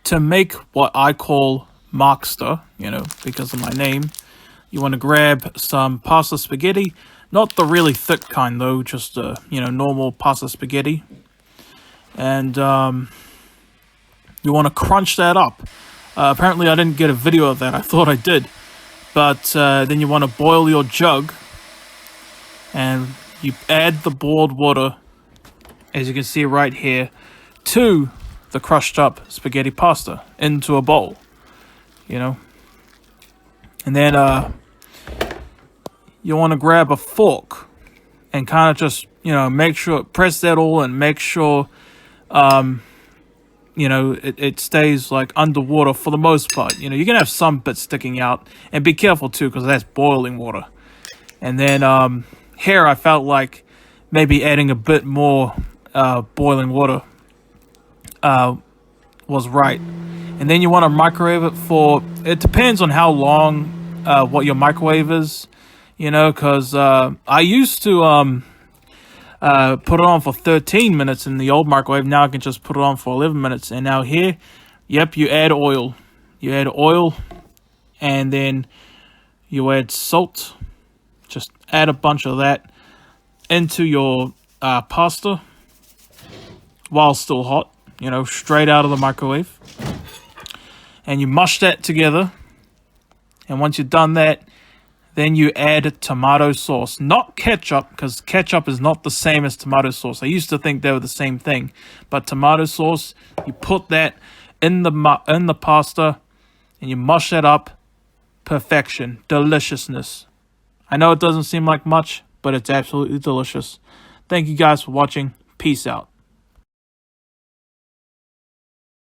to make what I call Marcsta, because of my name, you want to grab some pasta spaghetti, not the really thick kind though, just normal pasta spaghetti, and you want to crunch that up. Apparently, I didn't get a video of that. I thought I did, but then you want to boil your jug, and you add the boiled water, as you can see right here, to the crushed up spaghetti pasta into a bowl, and then you want to grab a fork and kind of just make sure, press that all and make sure it stays like underwater for the most part. You're gonna have some bits sticking out, and be careful too, because that's boiling water. And then here I felt like maybe adding a bit more boiling water was right. And then you want to microwave it for, it depends on how long what your microwave is, because I used to put it on for 13 minutes in the old microwave. Now I can just put it on for 11 minutes. And now here, yep, you add oil. You add oil, and then you add salt. Just add a bunch of that into your pasta while still hot, straight out of the microwave. And you mush that together. And once you've done that, then you add tomato sauce, not ketchup, because ketchup is not the same as tomato sauce. I used to think they were the same thing, but tomato sauce, you put that in the pasta, and you mush that up. Perfection, deliciousness. I know it doesn't seem like much, but it's absolutely delicious. Thank you guys for watching. Peace out.